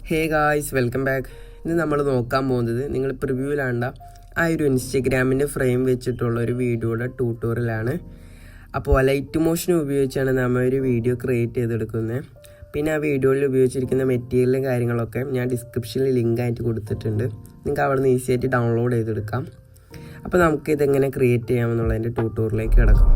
Hey guys, welcome back. ഇന്ന് നമ്മൾ നോക്കാൻ പോകുന്നത് നിങ്ങൾ പ്രിവ്യൂലാണ്ട ആ ഒരു ഇൻസ്റ്റഗ്രാമിൻ്റെ ഫ്രെയിം വെച്ചിട്ടുള്ള ഒരു വീഡിയോയുടെ ട്യൂട്ടോറിയലാണ്. അപ്പോൾ ലൈറ്റ് മോഷൻ ഉപയോഗിച്ചാണ് നമ്മൾ ഒരു വീഡിയോ ക്രിയേറ്റ് ചെയ്തെടുക്കുന്നത്. പിന്നെ ആ വീഡിയോയിൽ ഉപയോഗിച്ചിരിക്കുന്ന മെറ്റീരിയലും കാര്യങ്ങളൊക്കെ ഞാൻ ഡിസ്ക്രിപ്ഷനിൽ ലിങ്ക് ആയിട്ട് കൊടുത്തിട്ടുണ്ട്. നിങ്ങൾക്ക് അവിടെ നിന്ന് ഈസി ആയിട്ട് ഡൗൺലോഡ് ചെയ്തെടുക്കാം. അപ്പോൾ നമുക്ക് ഇതെങ്ങനെ ക്രിയേറ്റ് ചെയ്യാമെന്നുള്ളതിൻ്റെ ട്യൂട്ടോറിയലിലേക്ക് കിടക്കാം.